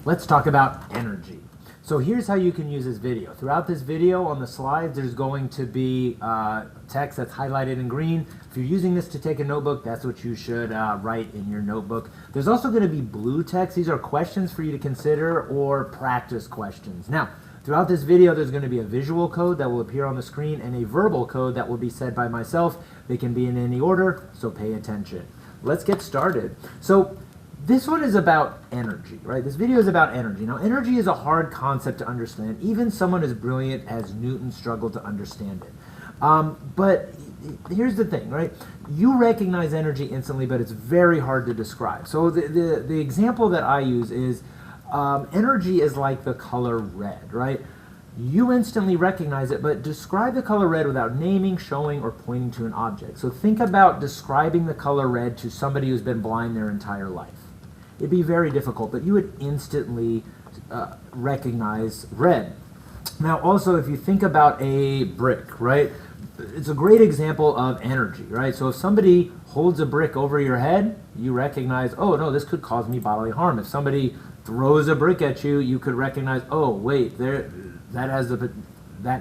let's talk about energy. So here's how you can use this video. Throughout this video on the slides, there's going to be text that's highlighted in green. If you're using this to take a notebook, that's what you should write in your notebook. There's also going to be blue text. These are questions for you to consider or practice questions. Now, throughout this video, there's going to be a visual code that will appear on the screen and a verbal code that will be said by myself. They can be in any order, so pay attention. Let's get started. So this one is about energy, right? This video is about energy. Now, energy is a hard concept to understand. Even someone as brilliant as Newton struggled to understand it. But here's the thing, right? You recognize energy instantly, but it's very hard to describe. So the example that I use is energy is like the color red, right? You instantly recognize it, but describe the color red without naming, showing, or pointing to an object. So think about describing the color red to somebody who's been blind their entire life. It'd be very difficult, but you would instantly recognize red. Now, also, if you think about a brick, right? It's a great example of energy, right? So if somebody holds a brick over your head, you recognize, oh, no, this could cause me bodily harm. If somebody throws a brick at you, you could recognize, oh, wait, that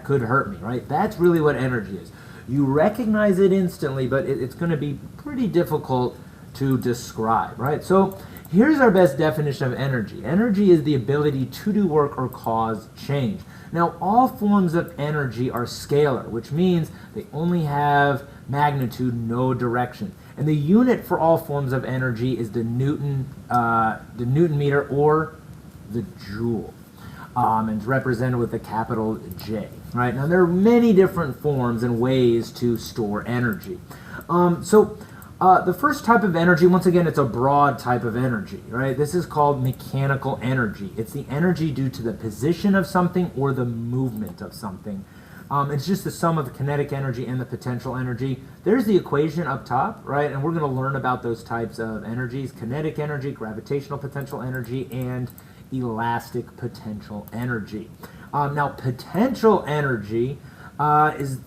could hurt me, right? That's really what energy is. You recognize it instantly, but it's going to be pretty difficult to describe, right? So here's our best definition of energy. Energy is the ability to do work or cause change. Now, all forms of energy are scalar, which means they only have magnitude, no direction. And the unit for all forms of energy is the Newton meter or the joule. And it's represented with a capital J, right? Now, there are many different forms and ways to store energy. The first type of energy, once again, it's a broad type of energy, right? This is called mechanical energy. It's the energy due to the position of something or the movement of something. It's just the sum of the kinetic energy and the potential energy. There's the equation up top, right? And we're going to learn about those types of energies: kinetic energy, gravitational potential energy, and elastic potential energy. Now, potential energy is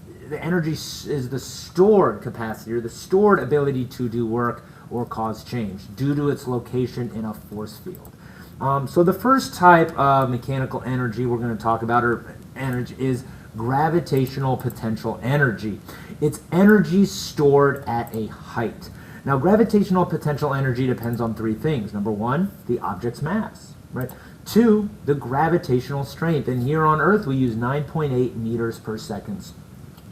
the stored capacity or the stored ability to do work or cause change due to its location in a force field. So the first type of mechanical energy we're going to talk about is gravitational potential energy. It's energy stored at a height. Now, gravitational potential energy depends on three things. Number one, the object's mass, right? Two, the gravitational strength. And here on Earth, we use 9.8 meters per second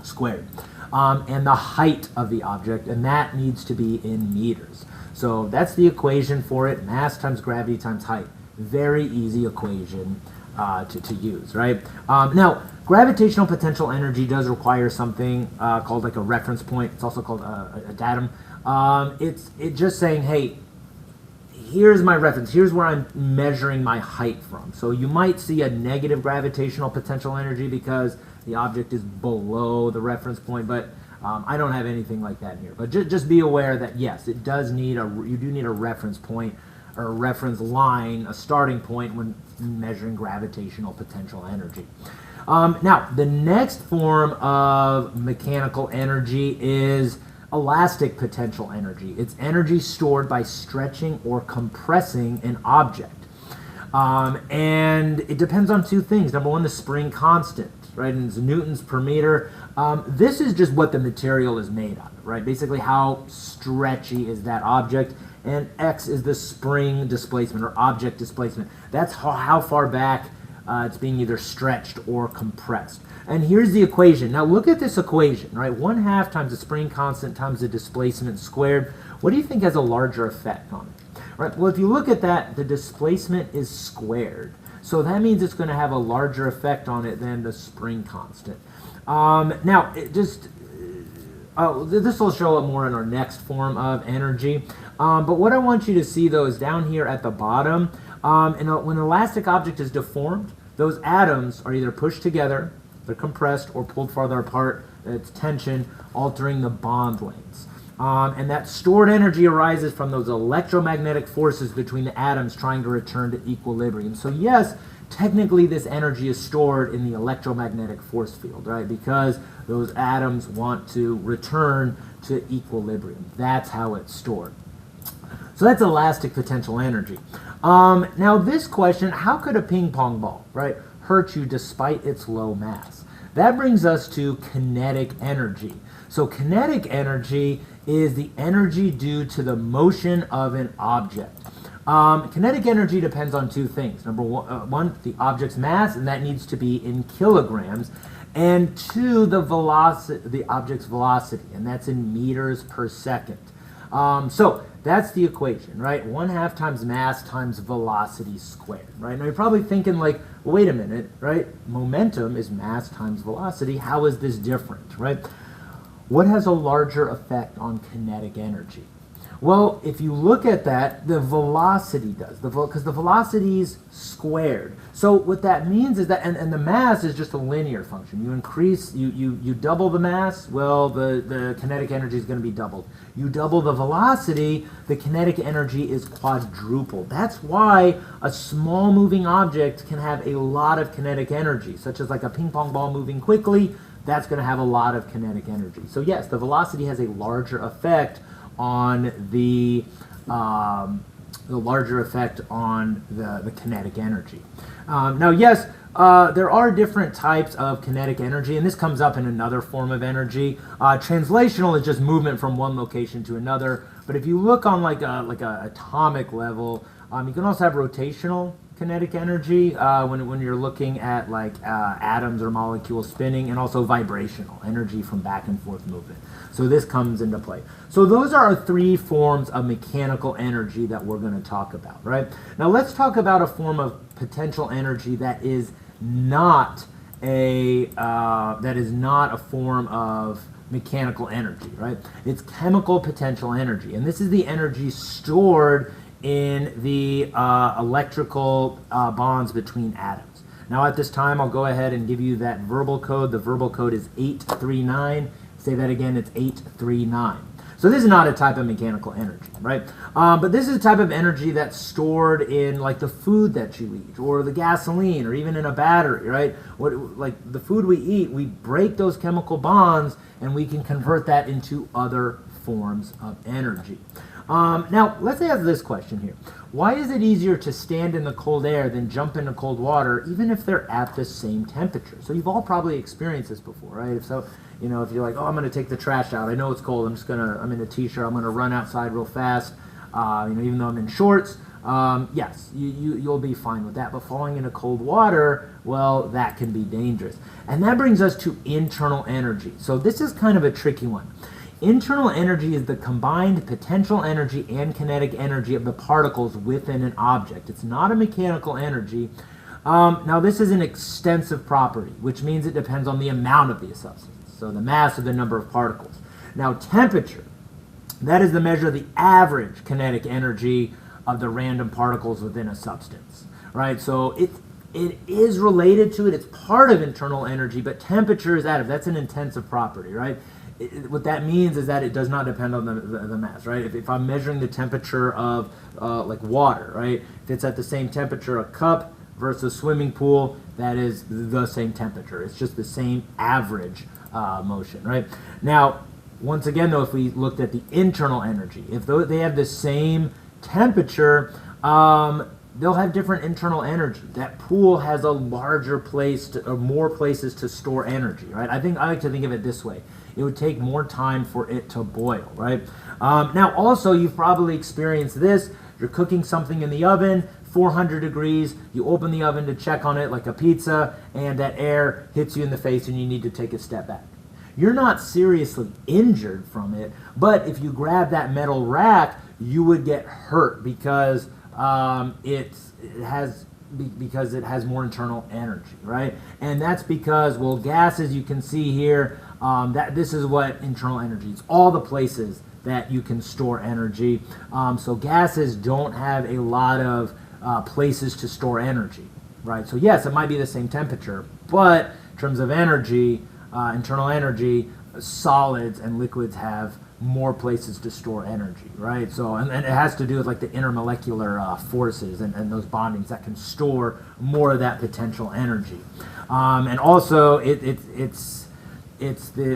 squared. And the height of the object, and that needs to be in meters. So that's the equation for it: mass times gravity times height. Very easy equation to use, right? Now, gravitational potential energy does require something called like a reference point. It's also called a datum. It's just saying, hey, here's my reference. Here's where I'm measuring my height from. So you might see a negative gravitational potential energy because the object is below the reference point, but I don't have anything like that here. But just be aware that yes, you do need a reference point or a reference line, a starting point when measuring gravitational potential energy. Now, the next form of mechanical energy is elastic potential energy. It's energy stored by stretching or compressing an object. And it depends on two things. Number one, the spring constant, right? And it's newtons per meter. This is just what the material is made of, right? Basically, how stretchy is that object. And X is the spring displacement or object displacement. That's how far back it's being either stretched or compressed. And here's the equation. Now look at this equation, right? 1/2 times the spring constant times the displacement squared. What do you think has a larger effect on it? Right? Well, if you look at that, the displacement is squared. So that means it's going to have a larger effect on it than the spring constant. Now, this will show up more in our next form of energy. But what I want you to see, though, is down here at the bottom. When an elastic object is deformed, those atoms are either pushed together, they're compressed, or pulled farther apart. It's tension, altering the bond lengths. And that stored energy arises from those electromagnetic forces between the atoms trying to return to equilibrium. So yes, technically this energy is stored in the electromagnetic force field, right? Because those atoms want to return to equilibrium. That's how it's stored. So that's elastic potential energy. Now this question, how could a ping pong ball, right, hurt you despite its low mass? That brings us to kinetic energy. So kinetic energy is the energy due to the motion of an object. Kinetic energy depends on two things. Number one, the object's mass, and that needs to be in kilograms. And two, the object's velocity, and that's in meters per second. So that's the equation, right? 1/2 times mass times velocity squared, right? Now you're probably thinking like, well, wait a minute, right? Momentum is mass times velocity. How is this different, right? What has a larger effect on kinetic energy? Well, if you look at that, the velocity does, because the velocity is squared. So what that means is that, and the mass is just a linear function. You increase, you double the mass, well, the kinetic energy is going to be doubled. You double the velocity, the kinetic energy is quadrupled. That's why a small moving object can have a lot of kinetic energy, such as like a ping pong ball moving quickly. That's going to have a lot of kinetic energy. So yes, the velocity has a larger effect on the kinetic energy. Now, yes, there are different types of kinetic energy, and this comes up in another form of energy. Translational is just movement from one location to another. But if you look on like a atomic level, you can also have rotational kinetic energy when you're looking at like atoms or molecules spinning, and also vibrational energy from back and forth movement. So this comes into play. So those are our three forms of mechanical energy that we're going to talk about, right? Now let's talk about a form of potential energy that is not a form of mechanical energy, right? It's chemical potential energy, and this is the energy stored in the electrical bonds between atoms. Now at this time, I'll go ahead and give you that verbal code. The verbal code is 839. Say that again, it's 839. So this is not a type of mechanical energy, right? But this is a type of energy that's stored in like the food that you eat, or the gasoline, or even in a battery, right? Like the food we eat, we break those chemical bonds, and we can convert that into other forms of energy. Now, let's ask this question here. Why is it easier to stand in the cold air than jump into cold water, even if they're at the same temperature? So you've all probably experienced this before, right? If so, you know, if you're like, oh, I'm going to take the trash out. I know it's cold. I'm in a t-shirt. I'm going to run outside real fast, even though I'm in shorts. Yes, you'll be fine with that. But falling into cold water, well, that can be dangerous. And that brings us to internal energy. So this is kind of a tricky one. Internal energy is the combined potential energy and kinetic energy of the particles within an object. It's not a mechanical energy. Now, this is an extensive property, which means it depends on the amount of the substance. So the mass or the number of particles. Now, temperature, that is the measure of the average kinetic energy of the random particles within a substance, right? So it is related to it. It's part of internal energy, but temperature is additive. That's an intensive property, right? What that means is that it does not depend on the mass, right? If I'm measuring the temperature of like water, right? If it's at the same temperature, a cup versus swimming pool, that is the same temperature. It's just the same average motion, right? Now, once again, though, if we looked at the internal energy, if they have the same temperature, they'll have different internal energy. That pool has a larger place or more places to store energy, right? I like to think of it this way. It would take more time for it to boil, right? Now, also, you've probably experienced this. You're cooking something in the oven, 400 degrees. You open the oven to check on it like a pizza, and that air hits you in the face, and you need to take a step back. You're not seriously injured from it, but if you grab that metal rack, you would get hurt because it has more internal energy, right? And that's because, well, gases, you can see here, that this is what internal energy is. All the places that you can store energy. So gases don't have a lot of places to store energy, right? So yes, it might be the same temperature, but in terms of energy, internal energy, solids and liquids have more places to store energy, right? So, and it has to do with like the intermolecular forces and those bondings that can store more of that potential energy. And also, it's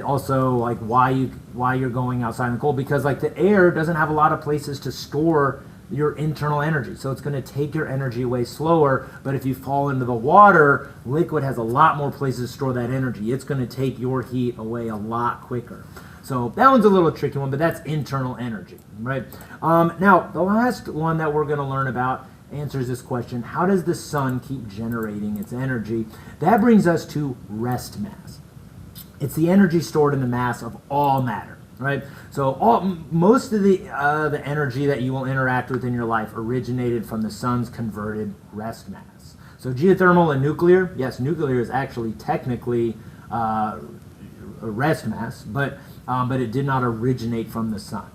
also like why you're going outside in the cold, because like the air doesn't have a lot of places to store your internal energy. So it's going to take your energy away slower. But if you fall into the water, liquid has a lot more places to store that energy. It's going to take your heat away a lot quicker. So that one's a little tricky one, but that's internal energy, right? Now, the last one that we're going to learn about answers this question: how does the sun keep generating its energy? That brings us to rest mass. It's the energy stored in the mass of all matter, right? So most of the energy that you will interact with in your life originated from the sun's converted rest mass. So geothermal and nuclear, yes, nuclear is actually technically a rest mass, but it did not originate from the sun.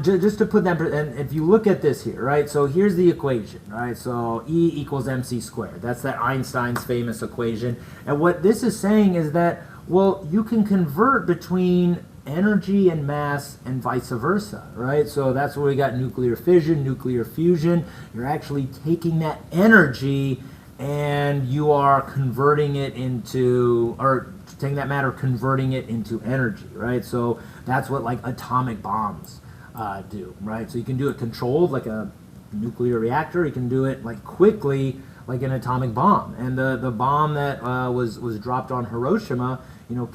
Just to put that, and if you look at this here, right? So here's the equation, right? So E equals mc squared. That's that Einstein's famous equation. And what this is saying is that, well, you can convert between energy and mass and vice versa, right? So that's where we got nuclear fission, nuclear fusion. You're actually taking that energy and you are converting it into, or taking that matter, converting it into energy, right? So that's what like atomic bombs do, right? So you can do it controlled like a nuclear reactor. You can do it like quickly like an atomic bomb. And the bomb that was dropped on Hiroshima,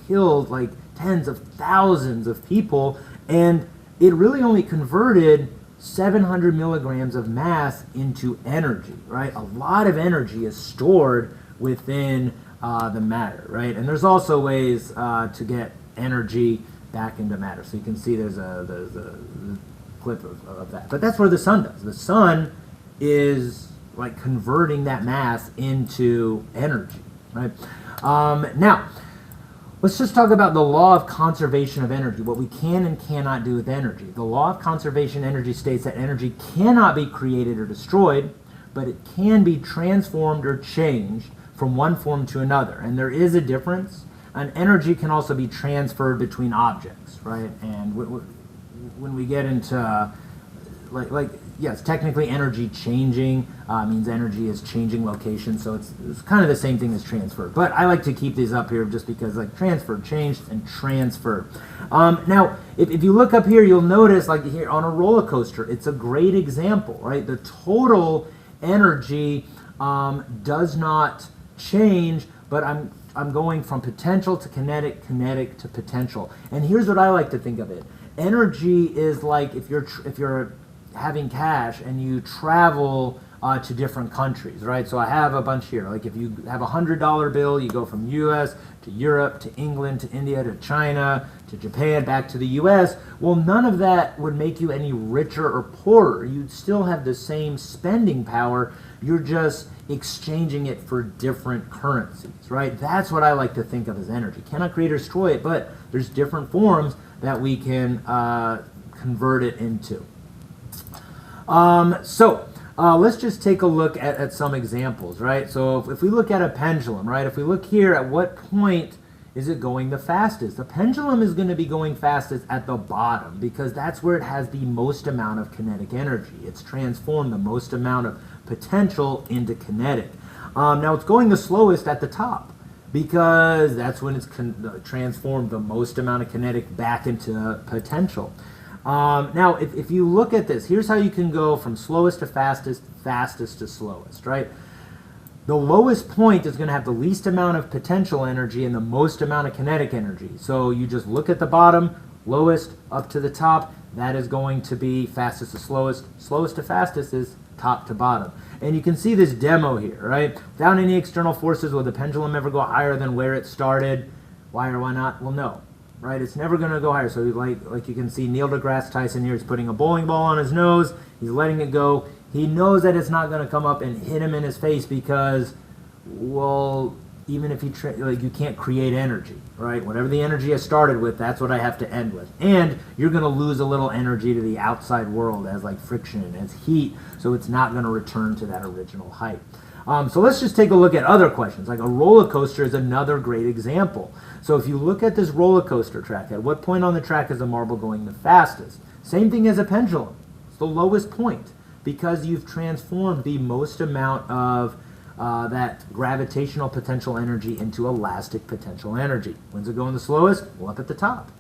killed like tens of thousands of people, and it really only converted 700 milligrams of mass into energy, right? A lot of energy is stored within the matter, right? And there's also ways to get energy back into matter. So you can see there's a clip of that. But that's where the sun does. The sun is like converting that mass into energy, right? Now, let's just talk about the law of conservation of energy, what we can and cannot do with energy. The law of conservation of energy states that energy cannot be created or destroyed, but it can be transformed or changed from one form to another. And there is a difference. And energy can also be transferred between objects, right? And when we get into, yes, technically energy changing means energy is changing location, so it's kind of the same thing as transfer. But I like to keep these up here just because like transfer, changed, and transfer. Now, if you look up here, you'll notice like here on a roller coaster, it's a great example, right? The total energy does not change, but I'm going from potential to kinetic, kinetic to potential. And here's what I like to think of it. Energy is like if you're having cash and you travel to different countries, right? So I have a bunch here. Like if you have $100 bill, you go from U.S. to Europe to England to India to China to Japan back to the U.S. Well, none of that would make you any richer or poorer. You'd still have the same spending power. You're just exchanging it for different currencies, right? That's what I like to think of as energy. Cannot create or destroy it, but there's different forms that we can convert it into. Let's just take a look at some examples, right? So if we look at a pendulum, right? If we look here, at what point is it going the fastest? The pendulum is going to be going fastest at the bottom because that's where it has the most amount of kinetic energy. It's transformed the most amount of potential into kinetic. Now it's going the slowest at the top because that's when it's transformed the most amount of kinetic back into potential. Now, if you look at this, here's how you can go from slowest to fastest, fastest to slowest, right? The lowest point is going to have the least amount of potential energy and the most amount of kinetic energy. So you just look at the bottom, lowest up to the top, that is going to be fastest to slowest. Slowest to fastest is top to bottom. And you can see this demo here, right? Without any external forces, will the pendulum ever go higher than where it started? Why or why not? Well, no. Right, it's never going to go higher. So like you can see Neil deGrasse Tyson here is putting a bowling ball on his nose. He's letting it go. He knows that it's not going to come up and hit him in his face because, well, even if you can't create energy, right? Whatever the energy I started with, that's what I have to end with. And you're going to lose a little energy to the outside world as like friction, as heat, so it's not going to return to that original height. So let's just take a look at other questions. Like a roller coaster is another great example. So if you look at this roller coaster track, at what point on the track is the marble going the fastest? Same thing as a pendulum. It's the lowest point because you've transformed the most amount of that gravitational potential energy into elastic potential energy. When's it going the slowest? Well, up at the top.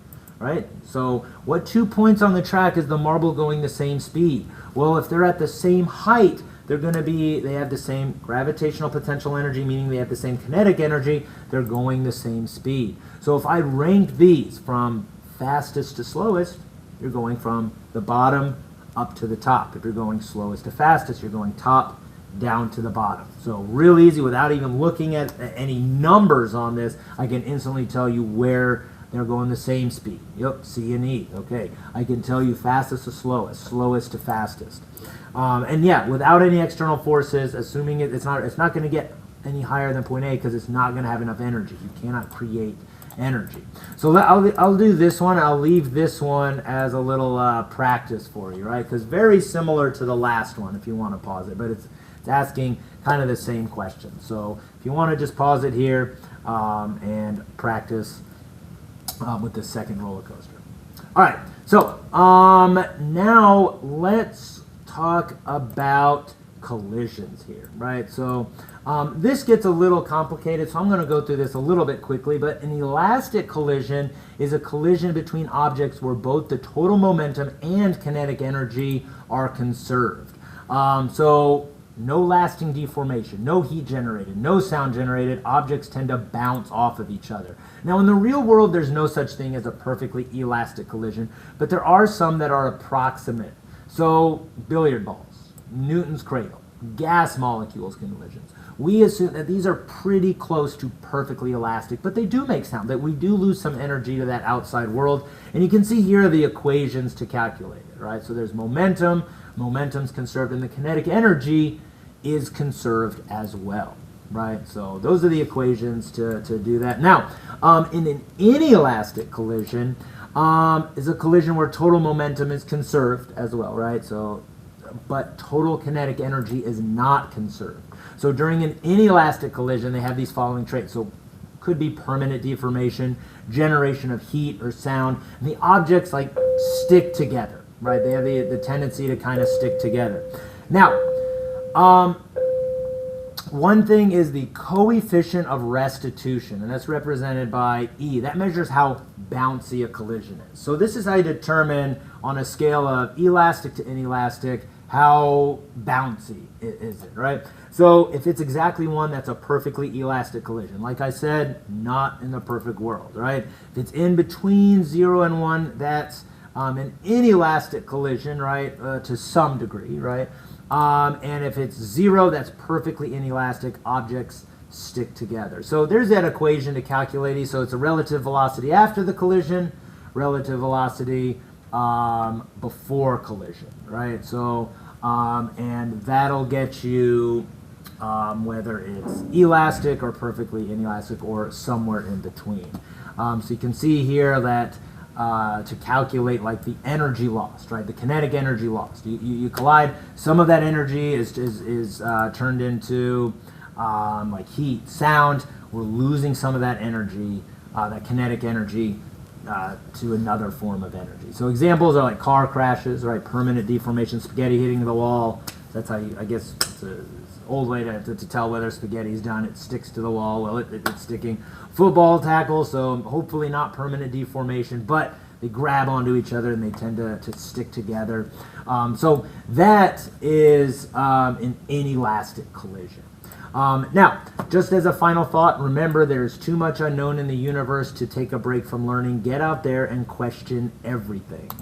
right? So what 2 points on the track is the marble going the same speed? Well, if they're at the same height, they have the same gravitational potential energy, meaning they have the same kinetic energy, they're going the same speed. So if I rank these from fastest to slowest, you're going from the bottom up to the top. If you're going slowest to fastest, you're going top down to the bottom. So real easy, without even looking at any numbers on this, I can instantly tell you where they're going the same speed. Yep, C and E. Okay, I can tell you fastest to slowest, slowest to fastest. And yeah, without any external forces, assuming it's not going to get any higher than point A because it's not going to have enough energy. You cannot create energy. So I'll do this one. I'll leave this one as a little practice for you, right? Because very similar to the last one, if you want to pause it, but it's asking kind of the same question. So if you want to just pause it here and practice with the second roller coaster. All right, so now let's talk about collisions here, right? So this gets a little complicated, so I'm going to go through this a little bit quickly, but an elastic collision is a collision between objects where both the total momentum and kinetic energy are conserved. So no lasting deformation, no heat generated, no sound generated. Objects tend to bounce off of each other. Now, in the real world, there's no such thing as a perfectly elastic collision, but there are some that are approximate. So, billiard balls, Newton's cradle, gas molecules collisions. We assume that these are pretty close to perfectly elastic, but they do make sound, that we do lose some energy to that outside world. And you can see here are the equations to calculate it, right? So there's momentum. Momentum's conserved, and the kinetic energy is conserved as well, right? So those are the equations to do that. Now, in an inelastic collision is a collision where total momentum is conserved as well, right? So, but total kinetic energy is not conserved. So during an inelastic collision, they have these following traits. So could be permanent deformation, generation of heat or sound, and the objects like stick together. Right, they have the tendency to kind of stick together. Now, one thing is the coefficient of restitution, and that's represented by E. That measures how bouncy a collision is. So this is how you determine on a scale of elastic to inelastic how bouncy is it, right? So if it's exactly 1, that's a perfectly elastic collision. Like I said, not in the perfect world, right? If it's in between 0 and 1, that's an inelastic collision, right, to some degree, right? And if it's 0, that's perfectly inelastic. Objects stick together. So there's that equation to calculate these. So it's a relative velocity after the collision, relative velocity before collision, right? So, and that'll get you whether it's elastic or perfectly inelastic or somewhere in between. So you can see here that to calculate like the energy lost, right? The kinetic energy lost. You collide. Some of that energy is turned into like heat, sound. We're losing some of that energy, that kinetic energy, to another form of energy. So examples are like car crashes, right? Permanent deformation, spaghetti hitting the wall. That's how I guess it's an old way to tell whether spaghetti's done. It sticks to the wall. Well, it's sticking. Football tackle, so hopefully not permanent deformation, but they grab onto each other and they tend to stick together. So that is an inelastic collision. Now, just as a final thought, remember there's too much unknown in the universe to take a break from learning. Get out there and question everything.